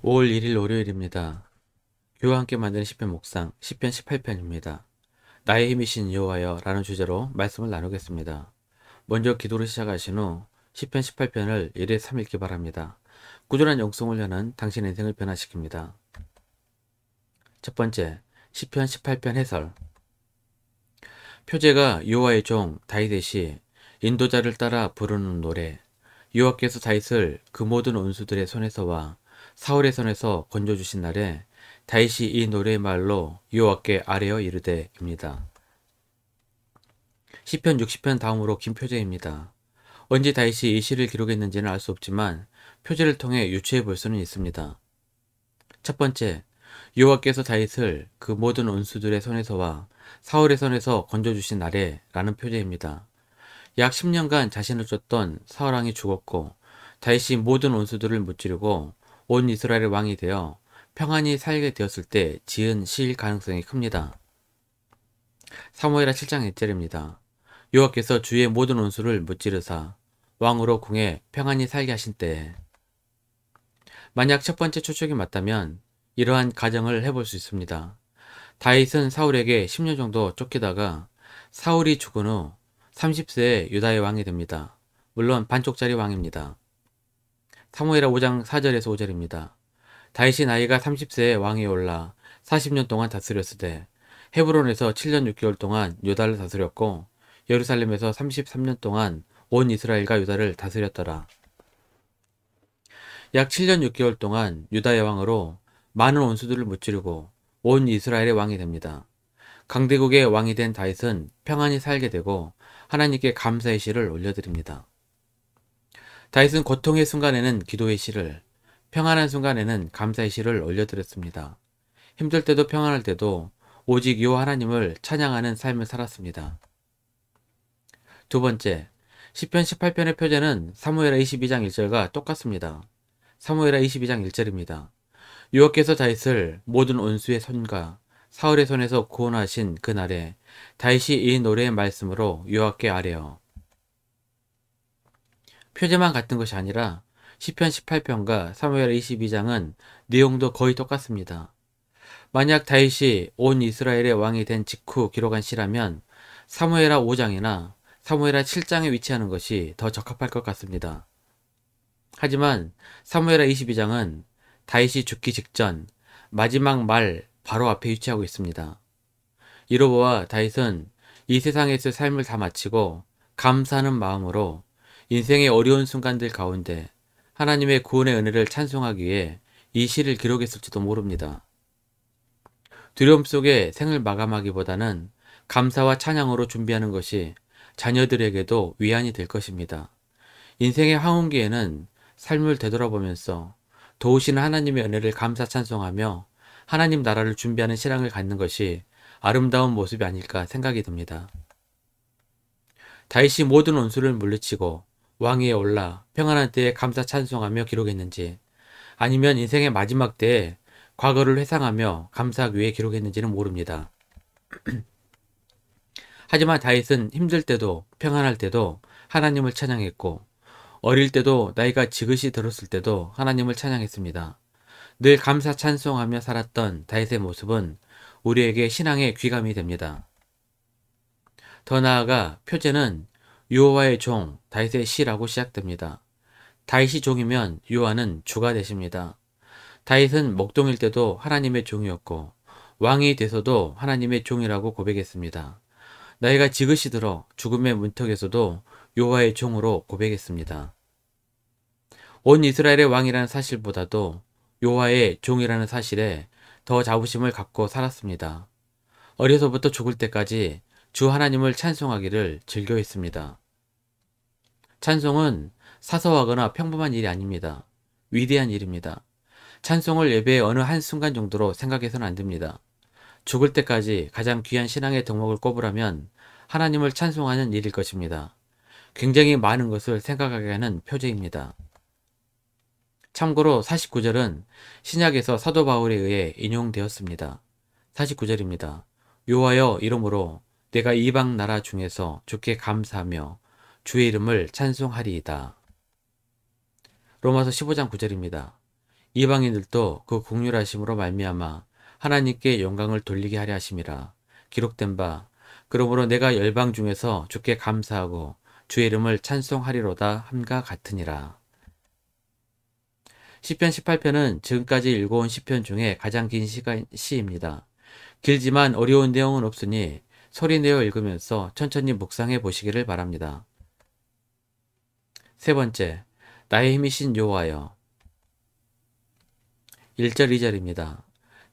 5월 1일 월요일입니다. 교와 함께 만드는 시편 묵상 시편 18편입니다. 나의 힘이신 여호와여 라는 주제로 말씀을 나누겠습니다. 먼저 기도를 시작하신 후 시편 18편을 1회 3 읽기 바랍니다. 꾸준한 영성을 여는 당신의 인생을 변화시킵니다. 첫 번째, 시편 18편 해설. 표제가 여호와의 종 다윗의 인도자를 따라 부르는 노래. 여호와께서 다윗을 그 모든 원수들의 손에서와 사울의 손에서 건져주신 날에 다윗이 이 노래의 말로 여호와께 아뢰어 이르되입니다. 시편 60편 다음으로 긴 표제입니다. 언제 다윗이 이 시를 기록했는지는 알 수 없지만 표제를 통해 유추해 볼 수는 있습니다. 첫 번째, 여호와께서 다윗을 그 모든 원수들의 손에서와 사울의 손에서 건져주신 날에 라는 표제입니다. 약 10년간 자신을 쫓던 사울왕이 죽었고 다윗이 모든 원수들을 무찌르고 온 이스라엘의 왕이 되어 평안히 살게 되었을 때 지은 시일 가능성이 큽니다. 사무엘하 7장 1절입니다. 여호와께서 주의 모든 원수를 무찌르사 왕으로 궁에 평안히 살게 하신 때에. 만약 첫 번째 추측이 맞다면 이러한 가정을 해볼 수 있습니다. 다윗은 사울에게 10년 정도 쫓기다가 사울이 죽은 후 30세에 유다의 왕이 됩니다. 물론 반쪽짜리 왕입니다. 사무엘하 5장 4절에서 5절입니다. 다윗이 나이가 30세에 왕에 올라 40년 동안 다스렸으되 헤브론에서 7년 6개월 동안 유다를 다스렸고 예루살렘에서 33년 동안 온 이스라엘과 유다를 다스렸더라. 약 7년 6개월 동안 유다의 왕으로 많은 원수들을 무찌르고 온 이스라엘의 왕이 됩니다. 강대국의 왕이 된 다윗은 평안히 살게 되고 하나님께 감사의 시를 올려드립니다. 다윗은 고통의 순간에는 기도의 시를, 평안한 순간에는 감사의 시를 올려드렸습니다. 힘들 때도 평안할 때도 오직 여호와 하나님을 찬양하는 삶을 살았습니다. 두 번째, 시편 18편의 표제는 사무엘하 22장 1절과 똑같습니다. 사무엘하 22장 1절입니다. 여호와께서 다윗을 모든 원수의 손과 사울의 손에서 구원하신 그날에 다윗이 이 노래의 말씀으로 여호와께 아뢰어. 표제만 같은 것이 아니라 시편 18편과 사무엘하 22장은 내용도 거의 똑같습니다. 만약 다윗이 온 이스라엘의 왕이 된 직후 기록한 시라면 사무엘하 5장이나 사무엘하 7장에 위치하는 것이 더 적합할 것 같습니다. 하지만 사무엘하 22장은 다윗이 죽기 직전 마지막 말 바로 앞에 위치하고 있습니다. 이로 보아 다윗은 이 세상에서의 삶을 다 마치고 감사하는 마음으로 인생의 어려운 순간들 가운데 하나님의 구원의 은혜를 찬송하기 위해 이 시를 기록했을지도 모릅니다. 두려움 속에 생을 마감하기보다는 감사와 찬양으로 준비하는 것이 자녀들에게도 위안이 될 것입니다. 인생의 황혼기에는 삶을 되돌아보면서 도우시는 하나님의 은혜를 감사 찬송하며 하나님 나라를 준비하는 신앙을 갖는 것이 아름다운 모습이 아닐까 생각이 듭니다. 다윗이 모든 원수를 물리치고 왕위에 올라 평안한 때에 감사 찬송하며 기록했는지 아니면 인생의 마지막 때에 과거를 회상하며 감사하기 위해 기록했는지는 모릅니다. 하지만 다윗은 힘들 때도 평안할 때도 하나님을 찬양했고 어릴 때도 나이가 지긋이 들었을 때도 하나님을 찬양했습니다. 늘 감사 찬송하며 살았던 다윗의 모습은 우리에게 신앙의 귀감이 됩니다. 더 나아가 표제는 여호와의 종 다윗의 시라고 시작됩니다. 다윗이 종이면 여호와는 주가 되십니다. 다윗은 목동일 때도 하나님의 종이었고 왕이 돼서도 하나님의 종이라고 고백했습니다. 나이가 지긋이 들어 죽음의 문턱에서도 여호와의 종으로 고백했습니다. 온 이스라엘의 왕이라는 사실보다도 여호와의 종이라는 사실에 더 자부심을 갖고 살았습니다. 어려서부터 죽을 때까지 주 하나님을 찬송하기를 즐겨했습니다. 찬송은 사소하거나 평범한 일이 아닙니다. 위대한 일입니다. 찬송을 예배의 어느 한순간 정도로 생각해서는 안 됩니다. 죽을 때까지 가장 귀한 신앙의 덕목을 꼽으라면 하나님을 찬송하는 일일 것입니다. 굉장히 많은 것을 생각하게 하는 표제입니다. 참고로 49절은 신약에서 사도 바울에 의해 인용되었습니다. 49절입니다. 여호와여 이름으로 내가 이방 나라 중에서 주께 감사하며 주의 이름을 찬송하리이다. 로마서 15장 9절입니다. 이방인들도 그 긍휼하심으로 말미암아 하나님께 영광을 돌리게 하려 하심이라. 기록된 바 그러므로 내가 열방 중에서 주께 감사하고 주의 이름을 찬송하리로다 함과 같으니라. 시편 18편은 지금까지 읽어온 시편 중에 가장 긴 시입니다. 길지만 어려운 내용은 없으니 소리내어 읽으면서 천천히 묵상해 보시기를 바랍니다. 세 번째, 나의 힘이신 여호와여. 1절 2절입니다.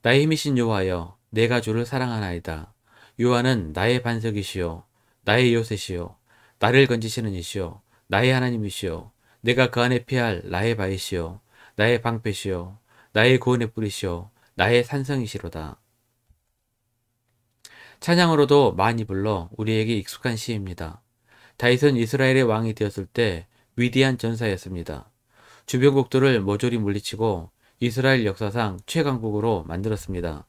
나의 힘이신 여호와여, 내가 주를 사랑하나이다. 여호와는 나의 반석이시요 나의 요새시요 나를 건지시는 이시요 나의 하나님이시요 내가 그 안에 피할 나의 바위시요 나의 방패시요 나의 구원의 뿌리시요 나의 산성이시로다. 찬양으로도 많이 불러 우리에게 익숙한 시입니다. 다윗은 이스라엘의 왕이 되었을 때 위대한 전사였습니다. 주변국들을 모조리 물리치고 이스라엘 역사상 최강국으로 만들었습니다.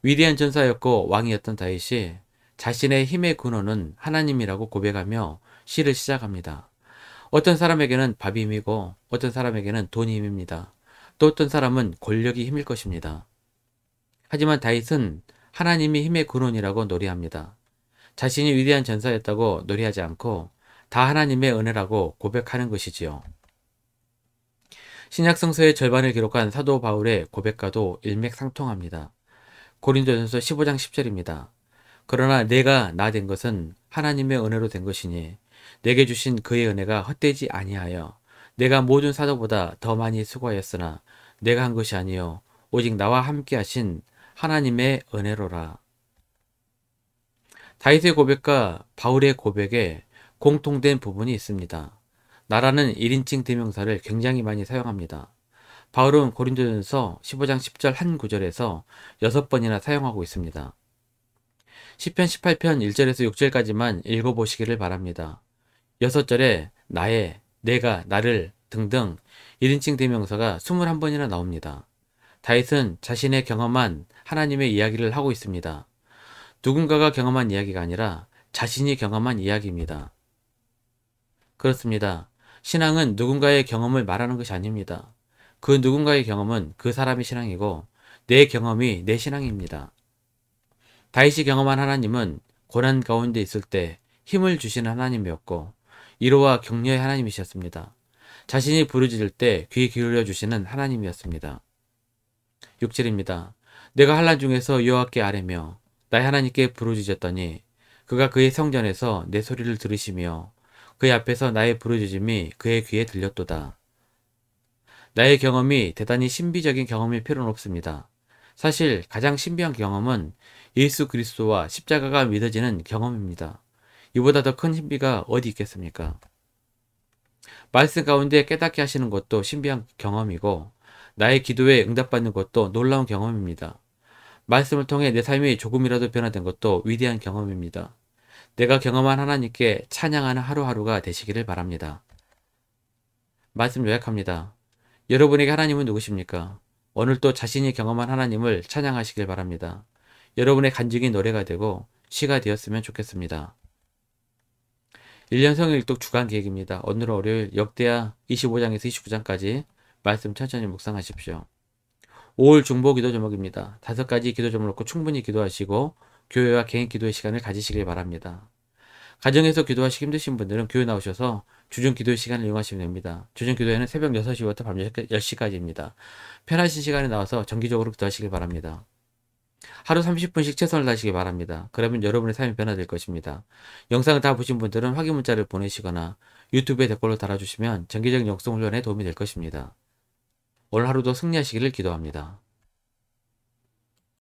위대한 전사였고 왕이었던 다윗이 자신의 힘의 근원은 하나님이라고 고백하며 시를 시작합니다. 어떤 사람에게는 밥이 힘이고 어떤 사람에게는 돈이 힘입니다. 또 어떤 사람은 권력이 힘일 것입니다. 하지만 다윗은 하나님이 힘의 근원이라고 노래합니다. 자신이 위대한 전사였다고 노래하지 않고 다 하나님의 은혜라고 고백하는 것이지요. 신약 성서의 절반을 기록한 사도 바울의 고백과도 일맥상통합니다. 고린도전서 15장 10절입니다. 그러나 내가 나 된 것은 하나님의 은혜로 된 것이니 내게 주신 그의 은혜가 헛되지 아니하여 내가 모든 사도보다 더 많이 수고하였으나 내가 한 것이 아니요 오직 나와 함께 하신 하나님의 은혜로라. 다윗의 고백과 바울의 고백에 공통된 부분이 있습니다. 나라는 1인칭 대명사를 굉장히 많이 사용합니다. 바울은 고린도전서 15장 10절 한 구절에서 6번이나 사용하고 있습니다. 시편 18편 1절에서 6절까지만 읽어보시기를 바랍니다. 6절에 나의, 내가, 나를 등등 1인칭 대명사가 21번이나 나옵니다. 다윗은 자신의 경험한 하나님의 이야기를 하고 있습니다. 누군가가 경험한 이야기가 아니라 자신이 경험한 이야기입니다. 그렇습니다. 신앙은 누군가의 경험을 말하는 것이 아닙니다. 그 누군가의 경험은 그 사람의 신앙이고 내 경험이 내 신앙입니다. 다윗이 경험한 하나님은 고난 가운데 있을 때 힘을 주시는 하나님이었고 위로와 격려의 하나님이셨습니다. 자신이 부르짖을 때 귀 기울여 주시는 하나님이었습니다. 6절입니다. 내가 환난 중에서 여호와께 아뢰며 나의 하나님께 부르짖었더니 그가 그의 성전에서 내 소리를 들으시며 그의 앞에서 나의 부르짖음이 그의 귀에 들렸도다. 나의 경험이 대단히 신비적인 경험일 필요는 없습니다. 사실 가장 신비한 경험은 예수 그리스도와 십자가가 믿어지는 경험입니다. 이보다 더 큰 신비가 어디 있겠습니까? 말씀 가운데 깨닫게 하시는 것도 신비한 경험이고 나의 기도에 응답받는 것도 놀라운 경험입니다. 말씀을 통해 내 삶이 조금이라도 변화된 것도 위대한 경험입니다. 내가 경험한 하나님께 찬양하는 하루하루가 되시기를 바랍니다. 말씀 요약합니다. 여러분에게 하나님은 누구십니까? 오늘도 자신이 경험한 하나님을 찬양하시길 바랍니다. 여러분의 간증이 노래가 되고 시가 되었으면 좋겠습니다. 1년 성경 일독 주간 계획입니다. 오늘 월요일 역대하 25장에서 29장까지 말씀 천천히 묵상하십시오. 5월 중보 기도 제목입니다. 5가지 기도 제목을 놓고 충분히 기도하시고 교회와 개인 기도의 시간을 가지시길 바랍니다. 가정에서 기도하시기 힘드신 분들은 교회 나오셔서 주중 기도의 시간을 이용하시면 됩니다. 주중 기도회는 새벽 6시부터 밤 10시까지입니다. 편하신 시간에 나와서 정기적으로 기도하시길 바랍니다. 하루 30분씩 최선을 다하시기 바랍니다. 그러면 여러분의 삶이 변화될 것입니다. 영상을 다 보신 분들은 확인 문자를 보내시거나 유튜브에 댓글로 달아주시면 정기적인 영성 훈련에 도움이 될 것입니다. 오늘 하루도 승리하시기를 기도합니다.